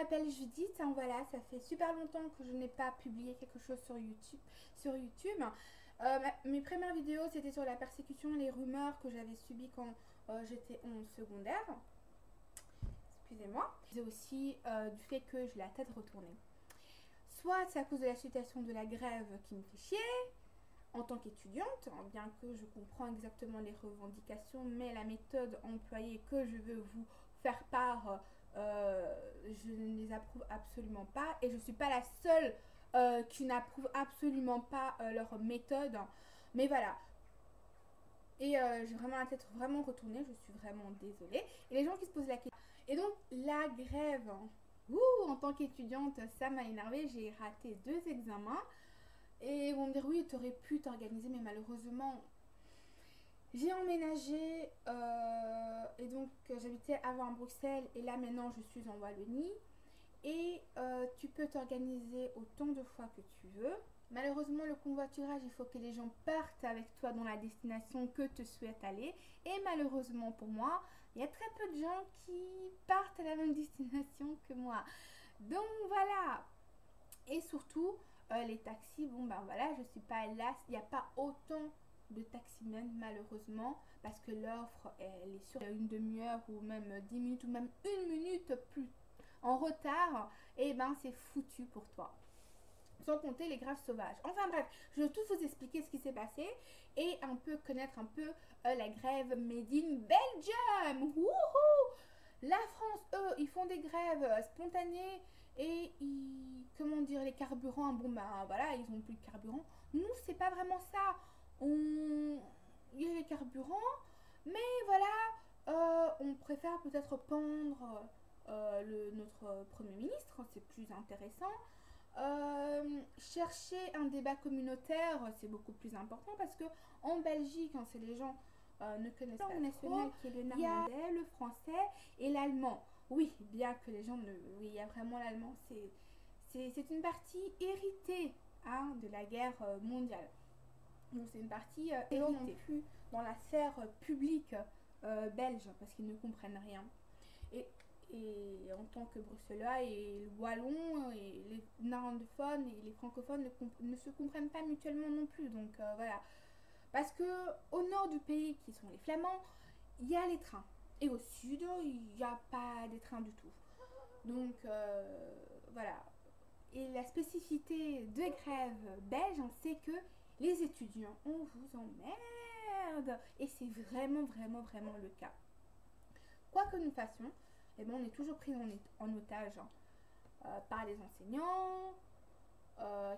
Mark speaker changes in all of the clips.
Speaker 1: m'appelle Judith, hein, voilà, ça fait super longtemps que je n'ai pas publié quelque chose sur YouTube. Mes premières vidéos, c'était sur la persécution et les rumeurs que j'avais subies quand j'étais en secondaire. Excusez-moi. C'est aussi du fait que j'ai la tête retournée. Soit c'est à cause de la situation de la grève qui me fait chier, en tant qu'étudiante, hein, bien que je comprends exactement les revendications, mais la méthode employée que je veux vous faire part, je ne les approuve absolument pas. Et je ne suis pas la seule qui n'approuve absolument pas leur méthode. Mais voilà. Et j'ai vraiment la tête vraiment retournée, je suis vraiment désolée. Et les gens qui se posent la question. Et donc, la grève, en tant qu'étudiante, ça m'a énervée. J'ai raté 2 examens. Et ils vont me dire oui, tu aurais pu t'organiser, mais malheureusement, j'ai emménagé et donc j'habitais avant à Bruxelles et là maintenant je suis en Wallonie. Et tu peux t'organiser autant de fois que tu veux. Malheureusement, le convoiturage, il faut que les gens partent avec toi dans la destination que tu souhaites aller. Et malheureusement pour moi, il y a très peu de gens qui partent à la même destination que moi. Donc voilà. Et surtout, les taxis, bon ben voilà, je suis pas là, il n'y a pas autant de taximens malheureusement parce que l'offre elle est sur une demi-heure ou même 10 minutes ou même une minute plus en retard, et ben c'est foutu pour toi. Sans compter les graves sauvages. Enfin bref, je vais tout vous expliquer ce qui s'est passé et un peu connaître un peu la grève Made in Belgium. Wouhou! La France, eux, ils font des grèves spontanées et ils, comment dire, les carburants, bon ben voilà, ils ont plus de carburant. Nous, c'est pas vraiment ça. Il y a les carburants, mais voilà, on préfère peut-être pendre notre Premier ministre, c'est plus intéressant. Chercher un débat communautaire, c'est beaucoup plus important parce que en Belgique, hein, c'est les gens ne connaissent pas la langue nationale qui est le néerlandais, le français et l'allemand. Oui, bien que les gens ne... Oui, il y a vraiment l'allemand. C'est une partie héritée hein, de la guerre mondiale. Donc c'est une partie héritée. Non plus dans la sphère publique belge parce qu'ils ne comprennent rien. Et en tant que bruxellois et le wallon et les néerlandophones et les francophones ne se comprennent pas mutuellement non plus. Donc voilà. Parce que au nord du pays, qui sont les Flamands, il y a les trains. Et au sud, il n'y a pas des trains du tout. Donc voilà. Et la spécificité de grève belge, c'est que les étudiants, on vous emmerde. Et c'est vraiment, vraiment, vraiment le cas. Quoi que nous fassions, eh ben, on est toujours pris en otage hein, par les enseignants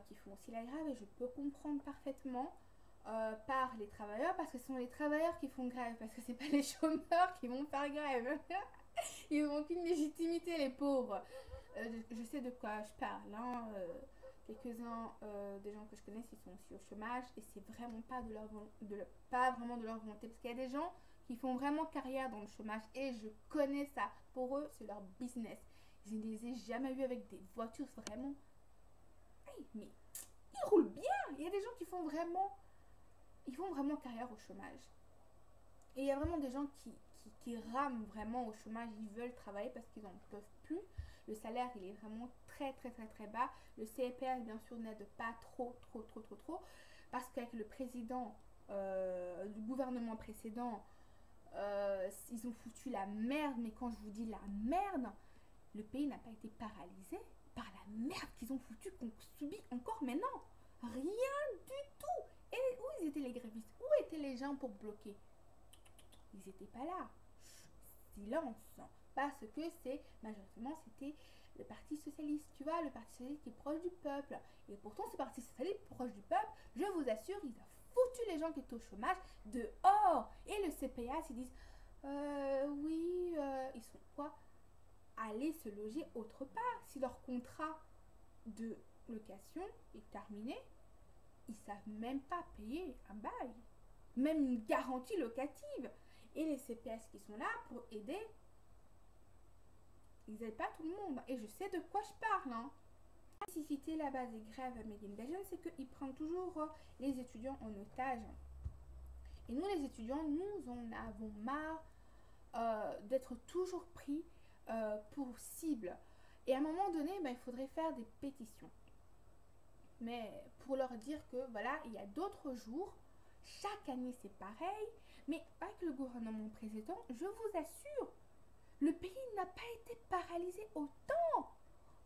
Speaker 1: qui font aussi la grève et je peux comprendre parfaitement par les travailleurs parce que ce sont les travailleurs qui font grève parce que c'est pas les chômeurs qui vont faire grève. Ils n'ont aucune légitimité les pauvres. Je sais de quoi je parle. Hein, quelques-uns des gens que je connais ils sont aussi au chômage et c'est vraiment pas pas vraiment de leur volonté parce qu'il y a des gens qui font vraiment carrière dans le chômage et je connais ça. Pour eux, c'est leur business. Je ne les ai jamais vus avec des voitures vraiment. Hey, mais ils roulent bien. Il y a des gens qui font vraiment carrière au chômage. Et il y a vraiment des gens qui rament vraiment au chômage, ils veulent travailler parce qu'ils n'en peuvent plus. Le salaire, il est vraiment très très très très bas. Le CPF, bien sûr, n'aide pas trop. Parce qu'avec le président du gouvernement précédent, ils ont foutu la merde. Mais quand je vous dis la merde, le pays n'a pas été paralysé par la merde qu'ils ont foutu, qu'on subit encore maintenant. Rien du tout. Et où étaient les grévistes? Où étaient les gens pour bloquer? Ils n'étaient pas là. Silence. Parce que majoritairement, c'était le Parti Socialiste. Tu vois, le Parti Socialiste qui est proche du peuple. Et pourtant, ce Parti Socialiste proche du peuple, je vous assure, ils ont foutu les gens qui étaient au chômage dehors. Et le CPS, ils disent, oui, ils sont quoi? Aller se loger autre part. Si leur contrat de location est terminé, ils savent même pas payer un bail. Même une garantie locative. Et les CPS qui sont là pour aider, ils n'aident pas tout le monde. Et je sais de quoi je parle. Hein. La spécificité là-bas des grèves Made in Belgium, c'est qu'ils prennent toujours les étudiants en otage. Et nous, les étudiants, nous en avons marre d'être toujours pris pour cible. Et à un moment donné, ben, il faudrait faire des pétitions. Mais pour leur dire que voilà, il y a d'autres jours, chaque année c'est pareil, mais avec le gouvernement précédent, je vous assure, le pays n'a pas été paralysé autant.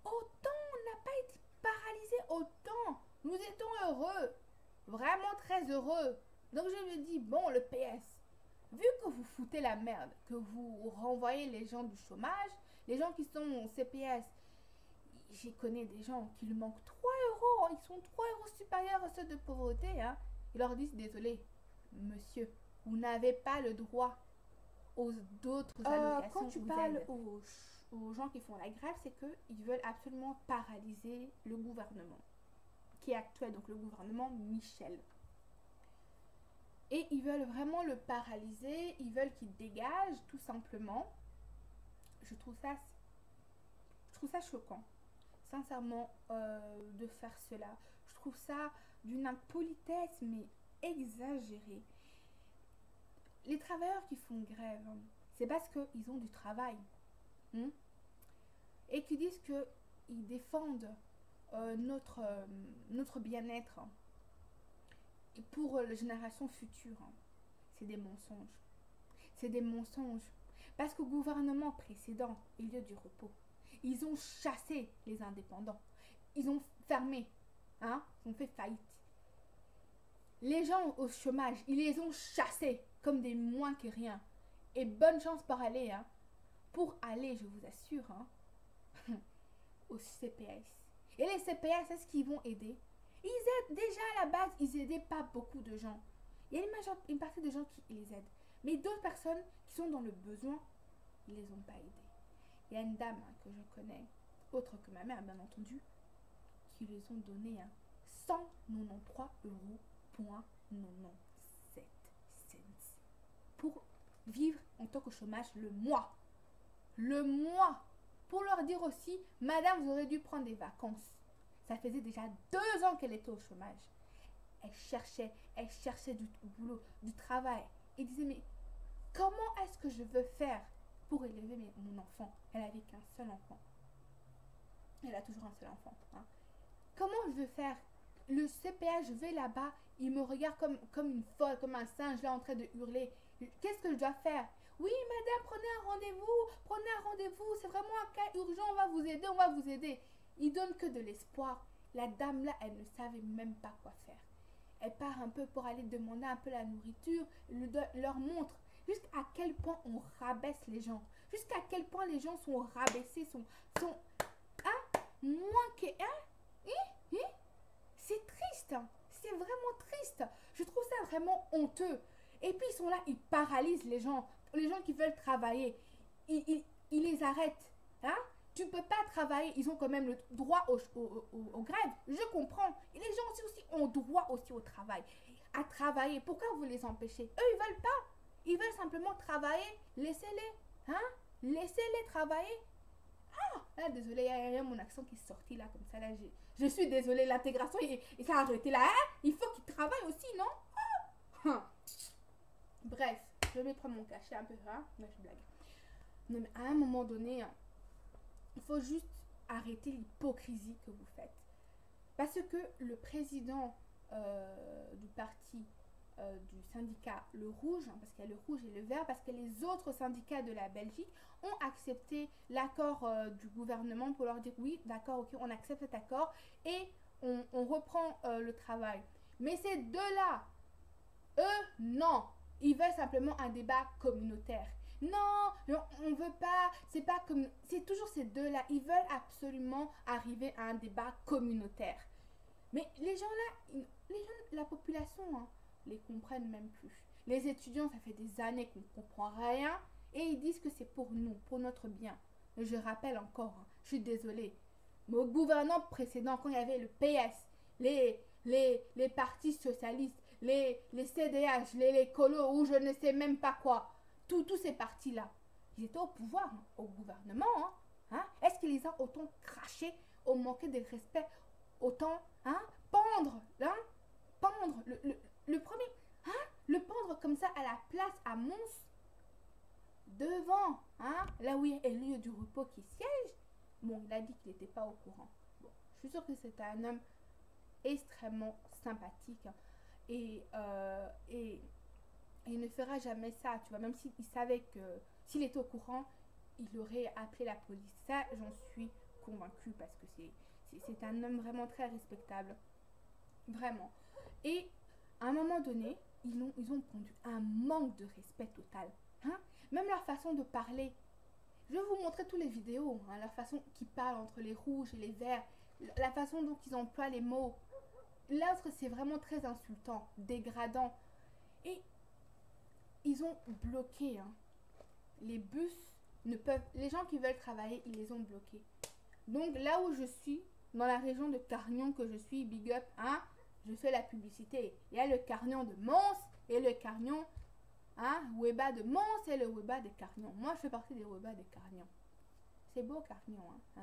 Speaker 1: N'a pas été paralysé autant. Nous étions heureux, vraiment très heureux. Donc je me dis, bon, le PS, vu que vous foutez la merde, que vous renvoyez les gens du chômage, les gens qui sont au CPS, j'y connais des gens qui lui manquent 3 euros, ils sont 3 euros supérieurs à ceux de pauvreté. Hein. Ils leur disent, désolé, monsieur, vous n'avez pas le droit aux d'autres allocations. Quand tu parles aux gens qui font la grève, c'est qu'ils veulent absolument paralyser le gouvernement qui est actuel, donc le gouvernement Michel. Et ils veulent vraiment le paralyser, ils veulent qu'il dégage tout simplement. Je trouve ça choquant, sincèrement, de faire cela. Je trouve ça d'une impolitesse, mais exagérée. Les travailleurs qui font grève, c'est parce qu'ils ont du travail. Et qui disent qu'ils défendent notre bien-être pour les générations futures. C'est des mensonges. C'est des mensonges. Parce qu'au gouvernement précédent, il y a du repos. Ils ont chassé les indépendants. Ils ont fermé. Ils ont fait faillite. Les gens au chômage, ils les ont chassés comme des moins que rien. Et bonne chance pour aller. Pour aller, je vous assure, au CPS. Et les CPS, est-ce qu'ils vont aider? Ils aident déjà à la base, ils n'aidaient pas beaucoup de gens. Il y a une partie de gens qui les aident. Mais d'autres personnes qui sont dans le besoin, ils ne les ont pas aidés. Il y a une dame que je connais, autre que ma mère bien entendu, qui les ont donné 193,97 € pour vivre en tant que chômage le mois. Le mois. Pour leur dire aussi, madame, vous aurez dû prendre des vacances. Ça faisait déjà 2 ans qu'elle était au chômage. Elle cherchait du boulot, du travail. Elle disait, mais comment est-ce que je veux faire pour élever mon enfant? Elle avait qu'un seul enfant. Elle a toujours un seul enfant. Comment je veux faire? Le CPA, je vais là-bas, il me regarde comme une folle, comme un singe là en train de hurler. Qu'est-ce que je dois faire? Oui, madame, prenez un rendez-vous, c'est vraiment un cas urgent, on va vous aider. Il donne que de l'espoir. La dame là, elle ne savait même pas quoi faire. Elle part un peu pour aller demander un peu la nourriture, leur montre jusqu'à quel point on rabaisse les gens, jusqu'à quel point les gens sont rabaissés, sont moins que c'est triste, c'est vraiment triste. Je trouve ça vraiment honteux. Et puis ils sont là, ils paralysent les gens qui veulent travailler. Ils les arrêtent. Tu peux pas travailler. Ils ont quand même le droit aux grèves. Je comprends. Et les gens aussi ont droit aussi au travail. À travailler. Pourquoi vous les empêchez? Eux, ils veulent pas. Ils veulent simplement travailler. Laissez-les. Laissez-les travailler. Là, désolé, il y a mon accent qui est sorti là, comme ça. Là, je suis désolée. L'intégration, il s'est arrêté là. Il faut qu'ils travaillent aussi, non? Bref, je vais prendre mon cachet un peu. Mais je blague. Non, mais à un moment donné, il faut juste arrêter l'hypocrisie que vous faites. Parce que le président du parti, du syndicat Le Rouge, parce qu'il y a le rouge et le vert, parce que les autres syndicats de la Belgique ont accepté l'accord du gouvernement pour leur dire oui, d'accord, ok, on accepte cet accord et on reprend le travail. Mais ces deux-là, eux, non. Ils veulent simplement un débat communautaire. Non, on veut pas, c'est pas comme, c'est toujours ces deux-là. Ils veulent absolument arriver à un débat communautaire. Mais les gens là, la population, les comprennent même plus. Les étudiants, ça fait des années qu'on ne comprend rien et ils disent que c'est pour nous, pour notre bien. Mais je rappelle encore, je suis désolée, mais au gouvernement précédent, quand il y avait le PS, les partis socialistes, les CDH, les colos ou je ne sais même pas quoi, tous ces partis-là, ils étaient au pouvoir, au gouvernement. Est-ce qu'ils les ont autant crachés, ont manqué de respect, autant pendre, pendre le premier, le pendre comme ça à la place à Mons, devant, là où il y a le lieu du repos qui siège. Bon, il a dit qu'il n'était pas au courant. Bon, je suis sûre que c'était un homme extrêmement sympathique. Et il ne fera jamais ça, tu vois. Même s'il savait que s'il était au courant, il aurait appelé la police. Ça, j'en suis convaincue parce que c'est un homme vraiment très respectable. Vraiment. Et à un moment donné, ils ont pondu un manque de respect total. Hein? Même leur façon de parler. Je vais vous montrer toutes les vidéos. Hein, leur façon qu'ils parlent entre les rouges et les verts. La façon dont ils emploient les mots. L'autre, c'est vraiment très insultant, dégradant. Et ils ont bloqué. Hein. Les bus ne peuvent... Les gens qui veulent travailler, ils les ont bloqués. Donc là où je suis, dans la région de Carnion que je suis, big up, hein, je fais la publicité. Il y a le Carnion de Mons et le Carnion, hein, Weba de Mons et le Weba de Carnion. Moi, je fais partie des Weba de Carnion. C'est beau Carnion, hein.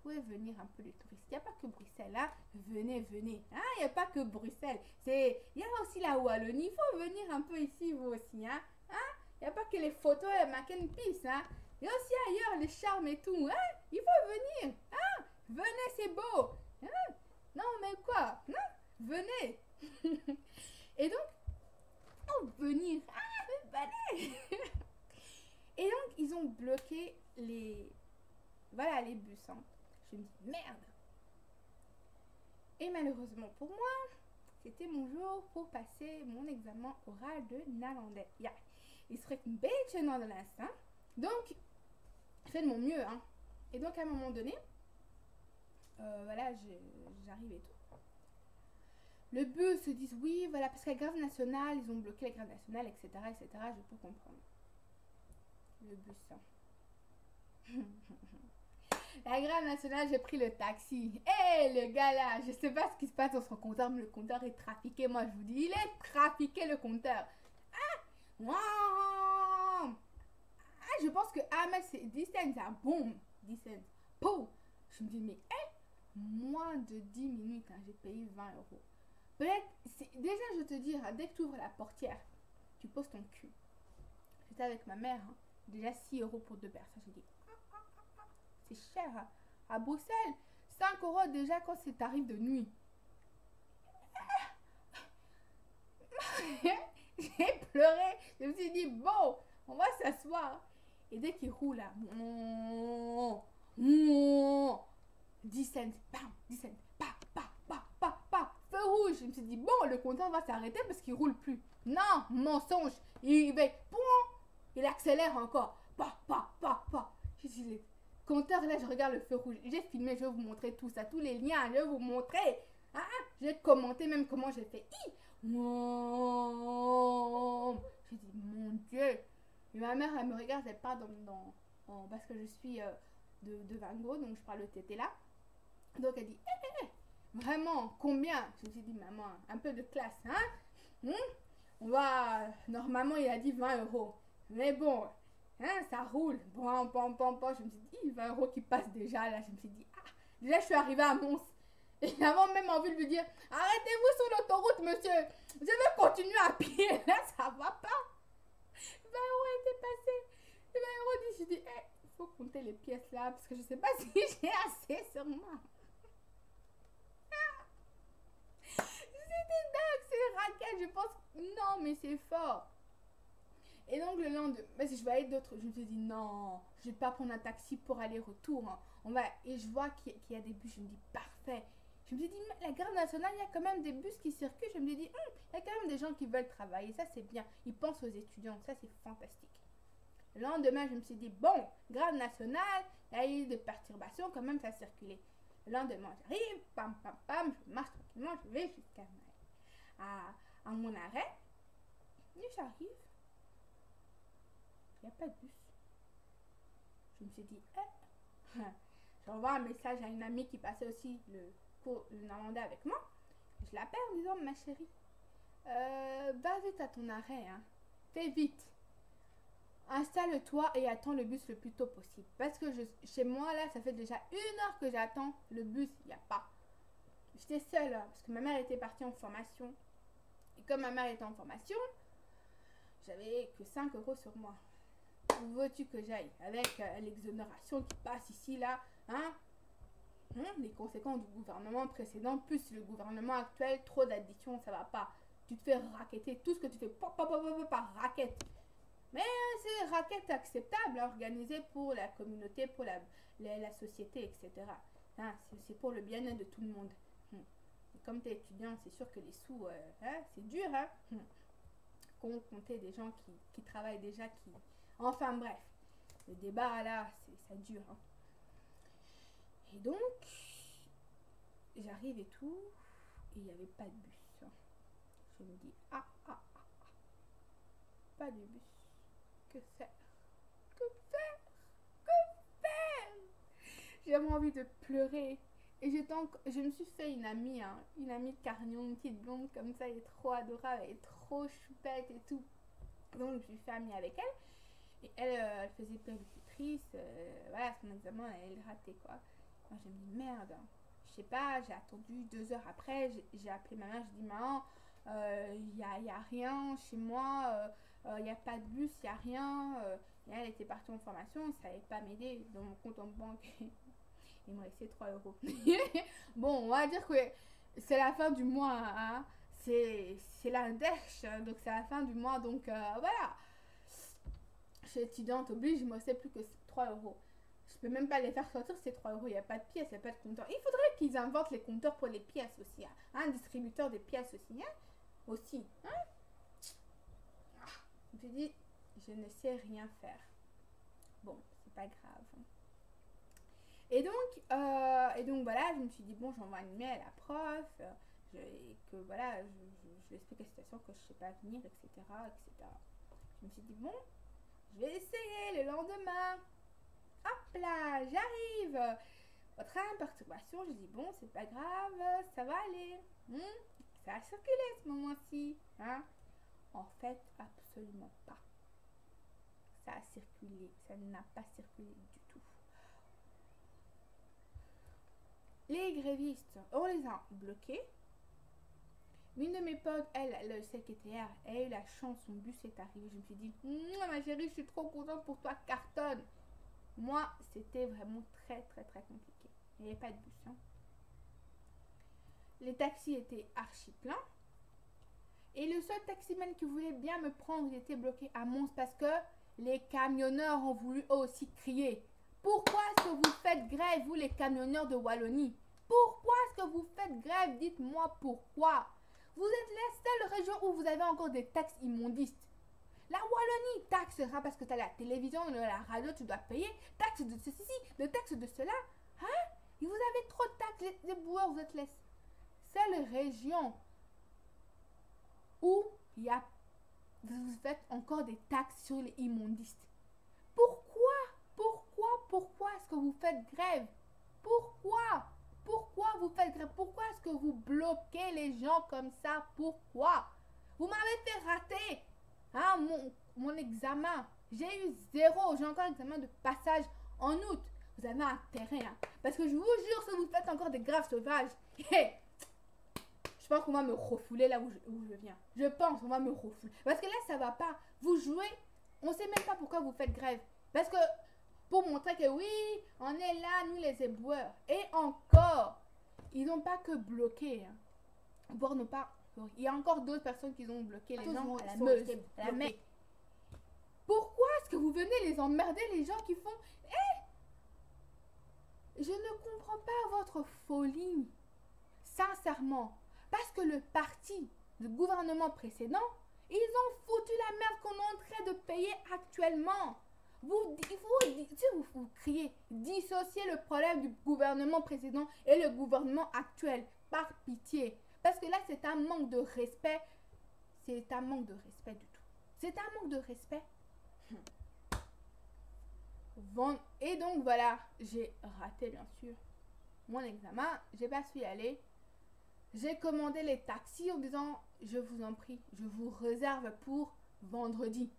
Speaker 1: Vous pouvez venir un peu les touristes. Il n'y a pas que Bruxelles, hein. Venez, venez. Hein? Il n'y a pas que Bruxelles. Il y a aussi la Wallonie. Il faut venir un peu ici, vous aussi, hein. Il n'y a pas que les photos et Macken Peace, hein. Il y a aussi ailleurs les charmes et tout, hein. Il faut venir, hein. Venez, c'est beau. Hein? Non, mais quoi, hein? Venez. Et donc, venir. Venez. Et donc, ils ont bloqué les bus. Hein. Je me dis, merde. Et malheureusement pour moi, c'était mon jour pour passer mon examen oral de néerlandais. Ja, il serait een beetje Nederlands. Hein. Donc, je fais de mon mieux. Hein. Et donc, à un moment donné, voilà, j'arrive et tout. Le bus se dit oui, voilà, parce que la grève nationale, ils ont bloqué la grève nationale, etc., etc., je peux comprendre. Le bus, hein. La grève nationale, j'ai pris le taxi. Hé, le gars là, je sais pas ce qui se passe dans son compteur, mais le compteur est trafiqué, moi je vous dis, il est trafiqué le compteur. Ah, wow. Ah, je pense que Ahmed, c'est 10 cents, c'est un boom. 10 cents. Pouf. Je me dis, mais moins de 10 minutes, hein, j'ai payé 20 euros. Peut-être, déjà je te dis, hein, dès que tu ouvres la portière, tu poses ton cul. J'étais avec ma mère, hein, déjà 6 euros pour 2 personnes. J'ai dit, c'est cher. Hein. À Bruxelles, 5 euros déjà quand c'est tarif de nuit. J'ai pleuré. Je me suis dit, bon, on va s'asseoir. Et dès qu'il roule, là, 10 cents, bam, 10 cents, pa, feu rouge. Je me suis dit, bon, le compteur va s'arrêter parce qu'il roule plus. Non, mensonge. Il accélère encore. Pa. Je dis, le compteur, là, je regarde le feu rouge. J'ai filmé, je vais vous montrer tout ça, tous les liens, je vais vous montrer. Ah, j'ai commenté même comment j'ai fait. J'ai dit, mon Dieu. Et ma mère, elle me regarde, elle part parce que je suis de Van Gogh, donc je parle le tété là. Donc elle dit, vraiment, combien? Je me suis dit, maman, un peu de classe, hein? On va, normalement, il a dit 20 euros. Mais bon, hein, ça roule. Bon. Je me suis dit, 20 euros qui passent déjà là. Je me suis dit, déjà je suis arrivée à Mons. Et j'avais même envie de lui dire, arrêtez-vous sur l'autoroute, monsieur. Je veux continuer à pied. Là, ça va pas. 20 euros étaient passés. 20 euros, je dis, il faut compter les pièces là, parce que je sais pas si j'ai assez sur moi. C'était dingue, c'est raquette, je pense. Non, mais c'est fort. Et donc le lendemain, si je voyais d'autres, je me suis dit, non, je vais pas prendre un taxi pour aller-retour. Hein. Et je vois qu'il y a des bus, je me dis, parfait. Je me suis dit, la gare nationale, il y a quand même des bus qui circulent. Je me suis dit, il y a quand même des gens qui veulent travailler, ça c'est bien. Ils pensent aux étudiants, ça c'est fantastique. Le lendemain, je me suis dit, bon, gare nationale, il y a eu des perturbations, quand même ça circulait. Le lendemain, j'arrive, pam, je marche tranquillement, je vais jusqu'à mon arrêt. Et j'arrive. Il n'y a pas de bus. Je me suis dit, j'envoie un message à une amie qui passait aussi le néerlandais avec moi. Je l'appelle en disant, ma chérie, va vite à ton arrêt, hein. Fais vite. Installe-toi et attends le bus le plus tôt possible. Parce que chez moi, là, ça fait déjà 1 heure que j'attends le bus, il n'y a pas. J'étais seule, hein, parce que ma mère était partie en formation. Et comme ma mère était en formation, j'avais que 5 euros sur moi. Où veux-tu que j'aille? Avec l'exonération qui passe ici, là, hein? Les conséquences du gouvernement précédent, plus le gouvernement actuel, trop d'additions, ça va pas. Tu te fais racketter, tout ce que tu fais, par raquette. Mais c'est raquette acceptable, organisée pour la communauté, pour la société, etc. Hein, c'est pour le bien-être de tout le monde. Et comme tu es étudiant, c'est sûr que les sous, c'est dur. Hein? Compter des gens qui travaillent déjà, qui... Enfin bref, le débat là, ça dure. Hein. Et donc, j'arrive et tout, et il n'y avait pas de bus. Hein. Je me dis, pas de bus. Que faire? Que faire? Que faire? J'avais envie de pleurer. Et je me suis fait une amie, hein, une amie de Carnion, une petite blonde comme ça, elle est trop adorable, elle est trop choupette et tout. Donc je me suis fait amie avec elle. Et elle faisait péricultrice, voilà, son examen, elle ratait quoi. Moi je me dis merde, je sais pas, j'ai attendu 2 heures après, j'ai appelé ma mère, je dis maman, y a rien chez moi, y a pas de bus, y a rien. Et elle était partie en formation, elle savait pas m'aider dans mon compte en banque. Il me restait 3 euros. Bon, on va dire que c'est la fin du mois, hein. C'est l'index, donc c'est la fin du mois, donc voilà. Je suis étudiante, oblige, il me restait plus que 3 euros. Je peux même pas les faire sortir ces 3 euros, il n'y a pas de pièces, il n'y a pas de compteur. Il faudrait qu'ils inventent les compteurs pour les pièces aussi, hein. Un distributeur des pièces aussi, hein. Aussi, hein. Je me dis, je ne sais rien faire. Bon, c'est pas grave. Et donc voilà, je me suis dit, bon, j'envoie un email à la prof, que voilà, je lui explique la situation, que je sais pas venir, etc., etc. Je me suis dit, bon, je vais essayer le lendemain. Hop là, j'arrive. Train, perturbation, je dis, bon, c'est pas grave, ça va aller. Ça a circulé ce moment-ci. Hein? En fait, absolument pas. Ça a circulé, ça n'a pas circulé du tout. Les grévistes, on les a bloqués. Une de mes potes, elle, le secrétaire, elle a eu la chance, son bus est arrivé. Je me suis dit, ma chérie, je suis trop contente pour toi, cartonne. Moi, c'était vraiment très, très, très compliqué. Il n'y avait pas de bus. Hein. Les taxis étaient archi pleins. Et le seul taximan qui voulait bien me prendre, il était bloqué à Mons parce que les camionneurs ont voulu aussi crier. Pourquoi est-ce que vous faites grève, vous les camionneurs de Wallonie? Pourquoi est-ce que vous faites grève? Dites-moi pourquoi. Vous êtes la seule région où vous avez encore des taxes immondistes. La Wallonie taxera parce que tu as la télévision, la radio, tu dois payer. Taxe de ceci, le taxe de cela. Hein? Et vous avez trop de taxes, les boueurs, vous êtes la seule région où vous faites encore des taxes sur les immondistes. Pourquoi est-ce que vous faites grève? Pourquoi vous faites grève? Pourquoi est-ce que vous bloquez les gens comme ça? Pourquoi? Vous m'avez fait rater hein, mon examen. J'ai eu 0. J'ai encore l'examen de passage en août. Vous avez intérêt. Hein, parce que je vous jure, si vous faites encore des graves sauvages, je pense qu'on va me refouler là où je viens. Je pense qu'on va me refouler. Parce que là, ça va pas. Vous jouez, on sait même pas pourquoi vous faites grève. Parce que pour montrer que oui, on est là, nous les éboueurs. Et encore, ils n'ont pas que bloqué. Hein. Voire ne pas. Il y a encore d'autres personnes qui ont bloqué les gens à la Meuse, à la mer. Pourquoi est-ce que vous venez les emmerder, les gens qui font... Je ne comprends pas votre folie. Sincèrement. Parce que le parti, le gouvernement précédent, ils ont foutu la merde qu'on est en train de payer actuellement. Vous criez, dissociez le problème du gouvernement précédent et le gouvernement actuel, par pitié. Parce que là, c'est un manque de respect. C'est un manque de respect du tout. C'est un manque de respect. Et donc, voilà, j'ai raté, bien sûr, mon examen. J'ai pas su y aller. J'ai commandé les taxis en disant, je vous en prie, je vous réserve pour vendredi.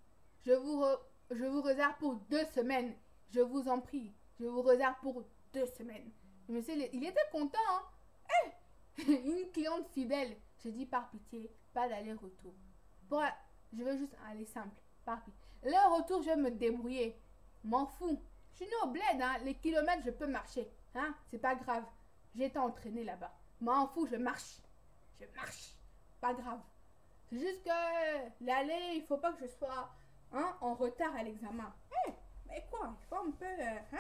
Speaker 1: Je vous réserve pour 2 semaines. Je vous en prie. Je vous réserve pour 2 semaines. Le monsieur, il était content. Hein? Une cliente fidèle. Je dis par pitié, pas d'aller-retour. Je veux juste aller simple. Par pitié. Le retour, je vais me débrouiller. M'en fous. Je suis née au bled, hein. Les kilomètres, je peux marcher. Hein? C'est pas grave. J'ai été entraînée là-bas. M'en fous, je marche. Je marche. Pas grave. C'est juste que l'aller, il faut pas que je sois en retard à l'examen. Mais quoi? Il faut un peu, il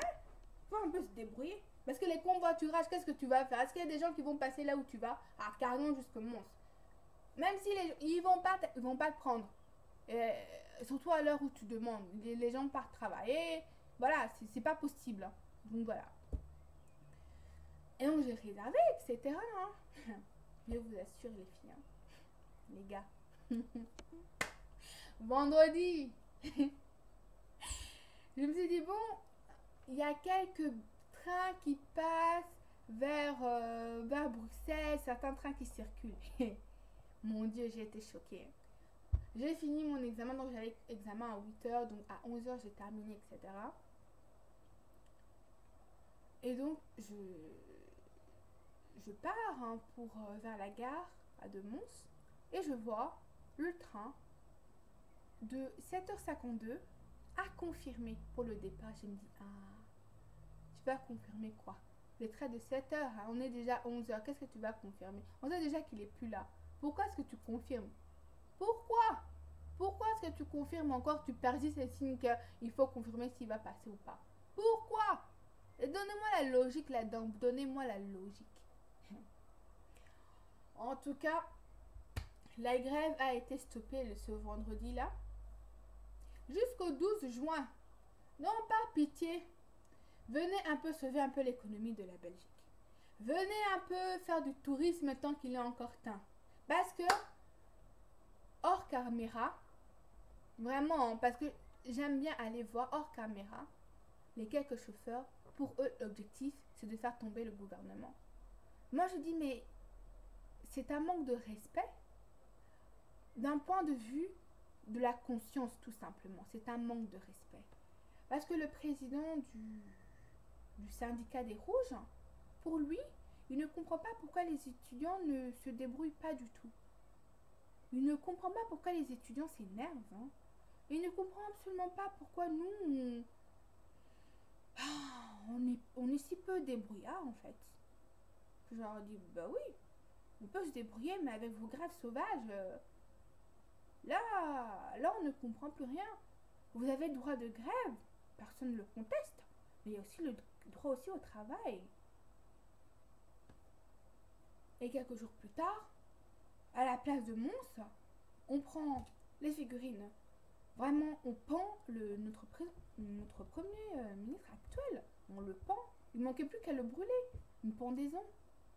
Speaker 1: faut un peu se débrouiller. Parce que les covoiturages, qu'est-ce que tu vas faire? Est-ce qu'il y a des gens qui vont passer là où tu vas? Ah, carrément jusque Mons. Même si ils vont pas te prendre. Surtout à l'heure où tu demandes. Les gens partent travailler. Voilà, c'est pas possible. Donc voilà. Et donc j'ai réservé, etc. Hein. Je vous assure les filles. Hein. Les gars. Vendredi. Je me suis dit, bon, il y a quelques trains qui passent vers Bruxelles, certains trains qui circulent. Mon Dieu, j'ai été choquée. J'ai fini mon examen, donc j'avais examen à 8h, donc à 11h j'ai terminé, etc. Et donc je pars pour vers la gare à De Mons et je vois le train de 7h52 à confirmer pour le départ. Je me dis, tu vas confirmer quoi? Le train de 7h, hein, on est déjà 11h, qu'est-ce que tu vas confirmer? On sait déjà qu'il est plus là. Pourquoi est-ce que tu confirmes? Pourquoi? Pourquoi est-ce que tu confirmes encore? Tu persistes les signes qu'il faut confirmer s'il va passer ou pas. Pourquoi? Donnez-moi la logique là-dedans. Donnez-moi la logique. En tout cas, la grève a été stoppée ce vendredi-là. Jusqu'au 12 juin. Non, par pitié. Venez un peu sauver un peu l'économie de la Belgique. Venez un peu faire du tourisme tant qu'il est encore temps. Parce que, hors caméra, vraiment, parce que j'aime bien aller voir hors caméra les quelques chauffeurs. Pour eux, l'objectif, c'est de faire tomber le gouvernement. Moi, je dis, mais c'est un manque de respect d'un point de vue de la conscience, tout simplement. C'est un manque de respect. Parce que le président du syndicat des Rouges, pour lui, il ne comprend pas pourquoi les étudiants ne se débrouillent pas du tout. Il ne comprend pas pourquoi les étudiants s'énervent. Hein. Il ne comprend absolument pas pourquoi nous, on est si peu débrouillards en fait. Je leur dis, bah oui, on peut se débrouiller, mais avec vos grèves sauvages, là, on ne comprend plus rien. Vous avez le droit de grève, personne ne le conteste, mais il y a aussi le droit aussi au travail. Et quelques jours plus tard, à la place de Mons, on prend les figurines. Vraiment, on pend notre premier ministre actuel. On le pend. Il ne manquait plus qu'à le brûler. Une pendaison.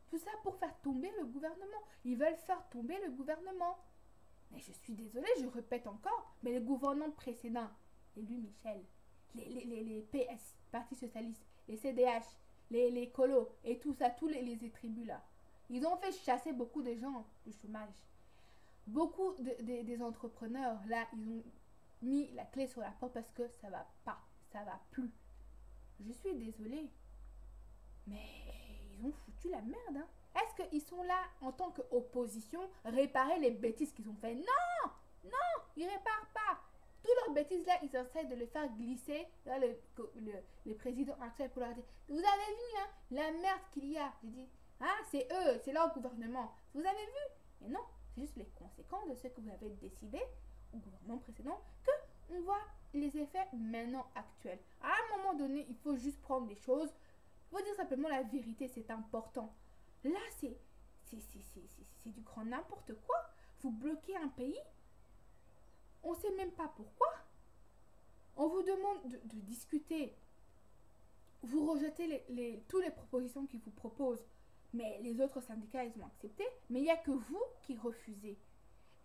Speaker 1: Tout ça pour faire tomber le gouvernement. Ils veulent faire tomber le gouvernement. Mais je suis désolée, je répète encore, mais le gouvernement précédent, élu Michel, les PS, Parti Socialiste, les CDH, les colos et tout ça, tous les tribus là, ils ont fait chasser beaucoup de gens du chômage. Beaucoup des entrepreneurs, là, ils ont mis la clé sur la porte parce que ça va pas, ça va plus. Je suis désolée, mais ils ont foutu la merde, hein. Est-ce qu'ils sont là en tant qu'opposition réparer les bêtises qu'ils ont fait? Non, non, ils réparent pas. Toutes leurs bêtises là, ils essaient de les faire glisser là, le président actuel pour leur dire, vous avez vu hein, la merde qu'il y a. J'ai dit, c'est eux, c'est leur gouvernement. Vous avez vu? Mais non, c'est juste les conséquences de ce que vous avez décidé au gouvernement précédent que on voit les effets maintenant actuels. À un moment donné, il faut juste prendre des choses. Il faut dire simplement la vérité, c'est important. Là, c'est du grand n'importe quoi. Vous bloquez un pays. On ne sait même pas pourquoi. On vous demande de discuter. Vous rejetez toutes les propositions qu'ils vous proposent. Mais les autres syndicats, ils ont accepté. Mais il n'y a que vous qui refusez.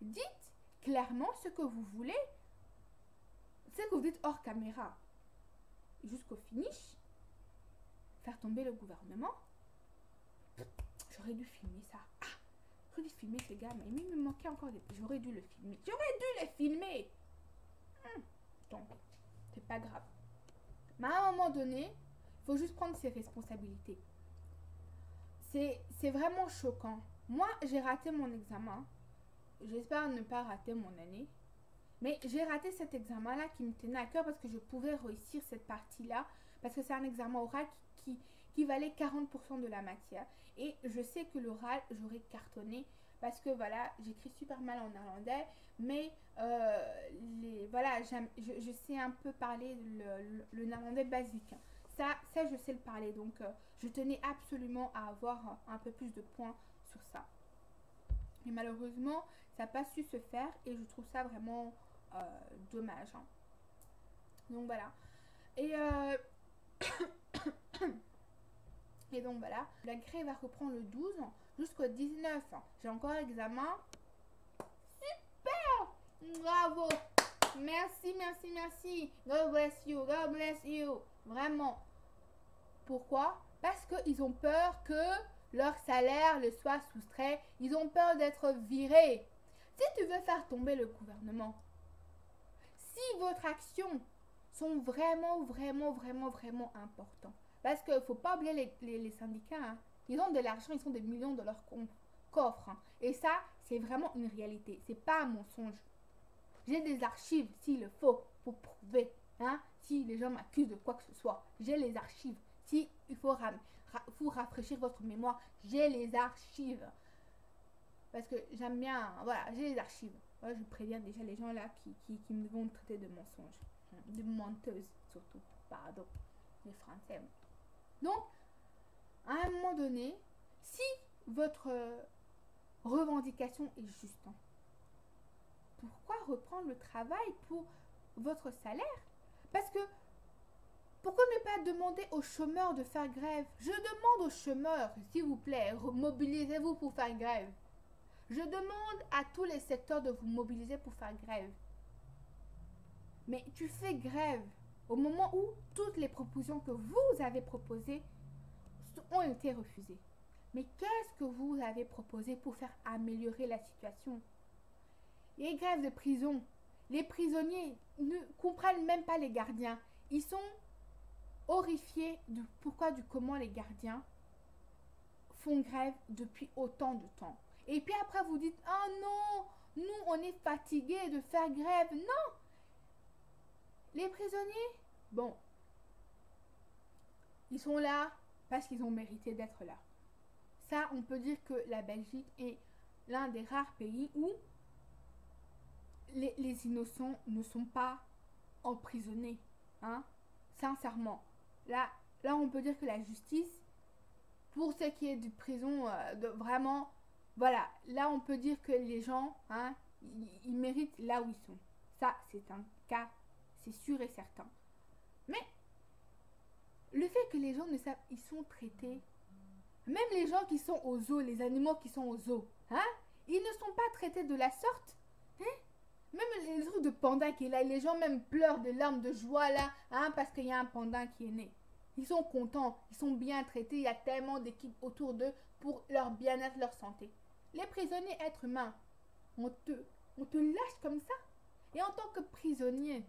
Speaker 1: Dites clairement ce que vous voulez. Ce que vous dites hors caméra. Jusqu'au finish. Faire tomber le gouvernement. J'aurais dû filmer ça. J'aurais dû filmer ces gars, mais il me manquait encore des... J'aurais dû le filmer. J'aurais dû les filmer. Donc, c'est pas grave. Mais à un moment donné, il faut juste prendre ses responsabilités. C'est vraiment choquant. Moi, j'ai raté mon examen. J'espère ne pas rater mon année. Mais j'ai raté cet examen-là qui me tenait à cœur parce que je pouvais réussir cette partie-là. Parce que c'est un examen oral qui valait 40% de la matière. Et je sais que l'oral, j'aurais cartonné. Parce que voilà, j'écris super mal en néerlandais. Mais voilà, je sais un peu parler le néerlandais basique. Ça, je sais le parler. Donc, je tenais absolument à avoir un peu plus de points sur ça. Mais malheureusement, ça n'a pas su se faire. Et je trouve ça vraiment dommage. Hein. Donc, voilà. Et donc, voilà. La grève va reprendre le 12 jusqu'au 19. J'ai encore l'examen. Super! Bravo! Merci, merci, merci. God bless you, God bless you. Vraiment. Pourquoi? Parce qu'ils ont peur que leur salaire le soit soustrait. Ils ont peur d'être virés. Si tu veux faire tomber le gouvernement, si votre action sont vraiment, vraiment, vraiment, vraiment importants, parce qu'il ne faut pas oublier les syndicats, hein. Ils ont de l'argent, ils ont des millions de leur coffre. Hein. Et ça, c'est vraiment une réalité. C'est pas un mensonge. J'ai des archives, s'il le faut, pour prouver. Hein, si les gens m'accusent de quoi que ce soit, j'ai les archives. Si il faut rafraîchir votre mémoire, j'ai les archives. Parce que j'aime bien, voilà, j'ai les archives. Voilà, je préviens déjà les gens là qui me vont traiter de mensonges. De menteuses, surtout. Pardon, les Français. Donc, à un moment donné, si votre revendication est juste, hein, pourquoi reprendre le travail pour votre salaire? Parce que pourquoi ne pas demander aux chômeurs de faire grève? Je demande aux chômeurs, s'il vous plaît, mobilisez-vous pour faire grève. Je demande à tous les secteurs de vous mobiliser pour faire grève. Mais tu fais grève au moment où toutes les propositions que vous avez proposées ont été refusées. Mais qu'est-ce que vous avez proposé pour faire améliorer la situation? Les grèves de prison, les prisonniers ne comprennent même pas les gardiens. Ils sont horrifiés du pourquoi, du comment les gardiens font grève depuis autant de temps. Et puis après vous dites, ah non, nous on est fatigués de faire grève. Non, les prisonniers, bon, ils sont là parce qu'ils ont mérité d'être là. Ça, on peut dire que la Belgique est l'un des rares pays où les innocents ne sont pas emprisonnés. Hein? Sincèrement. Là, on peut dire que la justice, pour ce qui est de prison, vraiment, voilà, là, on peut dire que les gens, hein, ils méritent là où ils sont. Ça, c'est un cas, c'est sûr et certain. Mais, le fait que les gens ne savent, ils sont traités, même les gens qui sont aux zoos, les animaux qui sont aux zoos, hein, ils ne sont pas traités de la sorte. Hein? Même les trucs de panda qui est là, les gens même pleurent de larmes de joie là, hein, parce qu'il y a un panda qui est né. Ils sont contents, ils sont bien traités, il y a tellement d'équipes autour d'eux pour leur bien-être, leur santé. Les prisonniers êtres humains, on te lâche comme ça. Et en tant que prisonnier,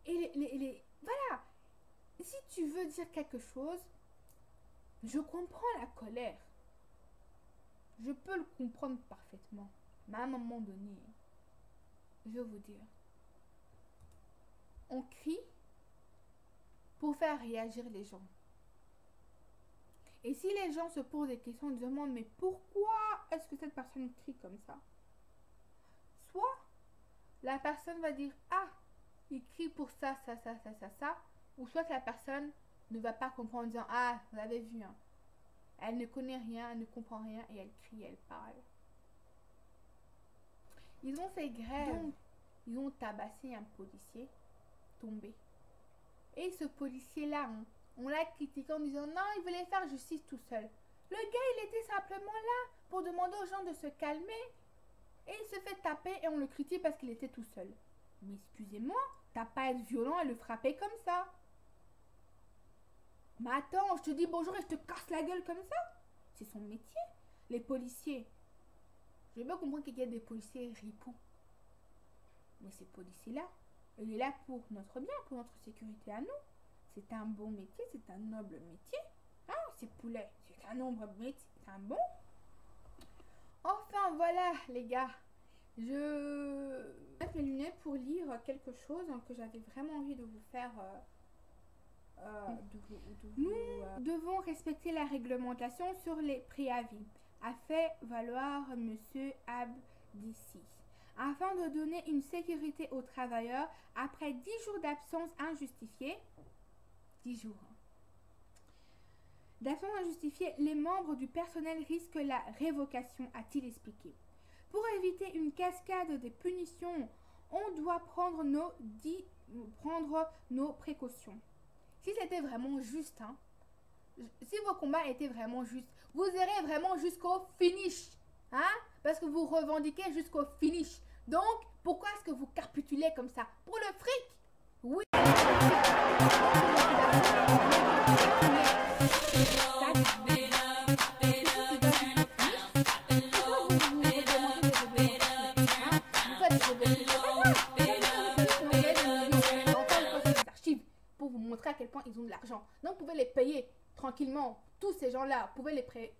Speaker 1: voilà, si tu veux dire quelque chose, je comprends la colère. Je peux le comprendre parfaitement. Mais à un moment donné, je veux vous dire, on crie pour faire réagir les gens. Et si les gens se posent des questions, ils demandent, mais pourquoi est-ce que cette personne crie comme ça? Soit la personne va dire, ah, il crie pour ça, ça, ça, ça, ça, ça. Ou soit la personne ne va pas comprendre en disant, ah, vous avez vu, hein. Elle ne connaît rien, elle ne comprend rien et elle crie, elle parle. Ils ont fait grève. Donc, ils ont tabassé un policier tombé. Et ce policier-là, on l'a critiqué en disant non, il voulait faire justice tout seul. Le gars, il était simplement là pour demander aux gens de se calmer. Et il se fait taper et on le critique parce qu'il était tout seul. Mais excusez-moi, t'as pas à être violent à le frapper comme ça. Mais attends, je te dis bonjour et je te casse la gueule comme ça. C'est son métier. Les policiers. Je veux bien comprendre qu'il y a des policiers ripoux. Mais ces policiers-là, il est là pour notre bien, pour notre sécurité à nous. C'est un bon métier, c'est un noble métier. Ah, c'est poulet, c'est un noble métier, c'est un bon. Enfin, voilà, les gars. Je vais mettre mes lunettes pour lire quelque chose que j'avais vraiment envie de vous faire. Nous devons respecter la réglementation sur les préavis, a fait valoir M. Abdissi, afin de donner une sécurité aux travailleurs après 10 jours d'absence injustifiée. 10 jours. D'absence injustifiée, les membres du personnel risquent la révocation, a-t-il expliqué. Pour éviter une cascade de punitions, on doit prendre nos précautions. Si c'était vraiment juste, hein, si vos combats étaient vraiment justes, vous irez vraiment jusqu'au finish, hein, parce que vous revendiquez jusqu'au finish. Donc, pourquoi est-ce que vous capitulez comme ça? Pour le fric? Oui. Pour vous montrer à quel point ils ont de l'argent. Donc, vous pouvez les payer tranquillement. Tous ces gens-là, vous pouvez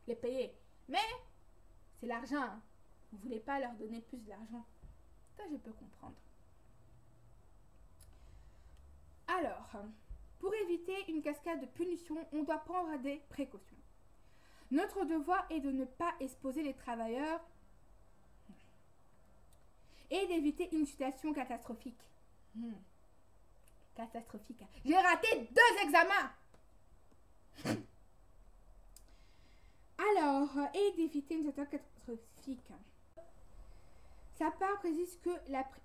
Speaker 1: les payer. Mais, c'est l'argent. Hein. Vous ne voulez pas leur donner plus d'argent. Ça, je peux comprendre. Alors, pour éviter une cascade de punitions, on doit prendre des précautions. Notre devoir est de ne pas exposer les travailleurs et d'éviter une situation catastrophique. Catastrophique. J'ai raté 2 examens. Alors, et d'éviter une situation catastrophique. Sa part précise que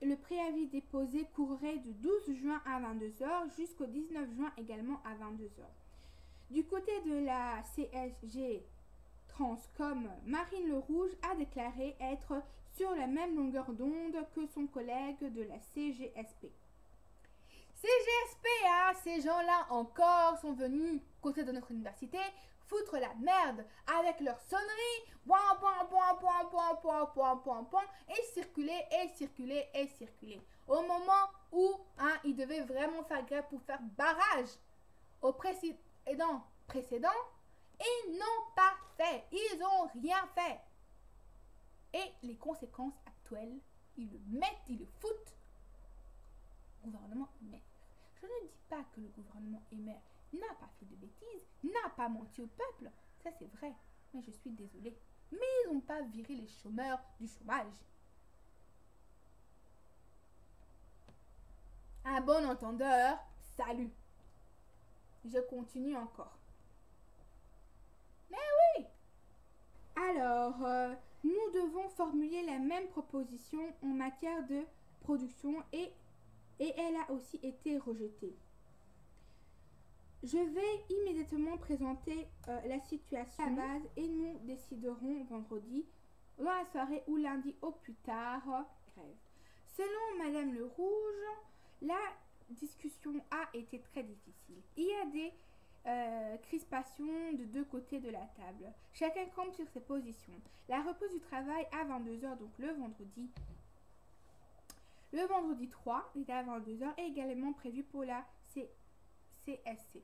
Speaker 1: le préavis déposé courrait du 12 juin à 22 h jusqu'au 19 juin également à 22 h. Du côté de la CSG Transcom, Marine Le Rouge a déclaré être sur la même longueur d'onde que son collègue de la CGSP. CGSP, hein, ces gens-là encore sont venus côté de notre université foutre la merde avec leur sonnerie, et circuler, et circuler, et circuler. Au moment où ils devaient vraiment faire grève pour faire barrage au précédent, ils n'ont pas fait. Ils n'ont rien fait. Et les conséquences actuelles, ils le mettent, ils le foutent. Le gouvernement émet. Je ne dis pas que le gouvernement émet n'a pas fait de bêtises, n'a pas menti au peuple. Ça, c'est vrai. Mais je suis désolée. Mais ils n'ont pas viré les chômeurs du chômage. Un bon entendeur, salut. Je continue encore. Mais oui. Alors, nous devons formuler la même proposition en matière de production et elle a aussi été rejetée. Je vais immédiatement présenter la situation à base et nous déciderons vendredi, dans la soirée ou lundi au plus tard. Selon Madame Le Rouge, la discussion a été très difficile. Il y a des crispations de 2 côtés de la table. Chacun campe sur ses positions. La reprise du travail à 22 h, donc le vendredi 3, est à 22 h, est également prévu pour la CSC.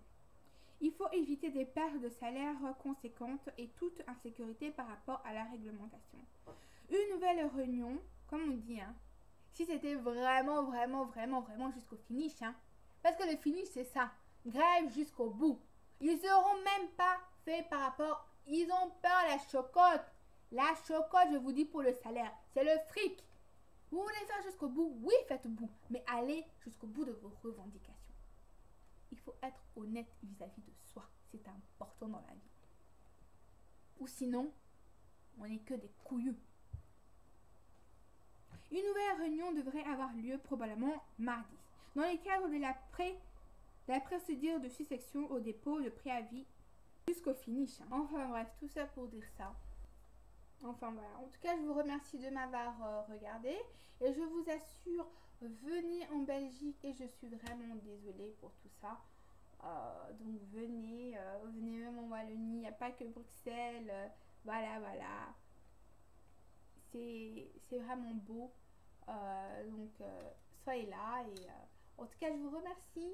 Speaker 1: Il faut éviter des pertes de salaire conséquentes et toute insécurité par rapport à la réglementation. Une nouvelle réunion, comme on dit, hein, si c'était vraiment jusqu'au finish, hein, parce que le finish c'est ça, grève jusqu'au bout. Ils n'auront même pas fait par rapport, ils ont peur la chocotte. La chocotte, je vous dis, pour le salaire, c'est le fric. Vous voulez faire jusqu'au bout? Oui, faites au bout, mais allez jusqu'au bout de vos revendications. Il faut être honnête vis-à-vis de soi. C'est important dans la vie. Ou sinon, on n'est que des couillus. Une nouvelle réunion devrait avoir lieu probablement mardi, dans le cadre de la procédure de succession au dépôt de préavis jusqu'au finish. Enfin bref, tout ça pour dire ça. Enfin voilà, en tout cas je vous remercie de m'avoir regardé et je vous assure, venez en Belgique et je suis vraiment désolée pour tout ça. Donc venez même en Wallonie, il n'y a pas que Bruxelles, voilà. C'est vraiment beau, donc soyez là et en tout cas je vous remercie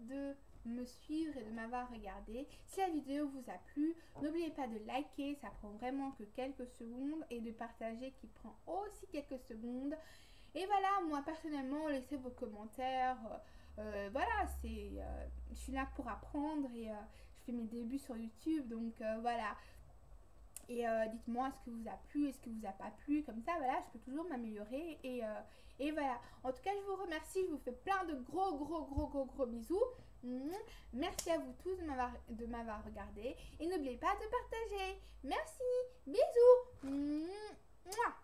Speaker 1: de me suivre et de m'avoir m'avoir regardé. Si la vidéo vous a plu, n'oubliez pas de liker, ça prend vraiment que quelques secondes, et de partager qui prend aussi quelques secondes. Et voilà, moi personnellement, laissez vos commentaires. Voilà, je suis là pour apprendre et je fais mes débuts sur YouTube, donc voilà. Et dites-moi ce que vous a plu et ce que vous a pas plu, comme ça voilà, je peux toujours m'améliorer et voilà. En tout cas, je vous remercie, je vous fais plein de gros bisous. Merci à vous tous de m'avoir regardé et n'oubliez pas de partager. Merci, bisous. Mouah.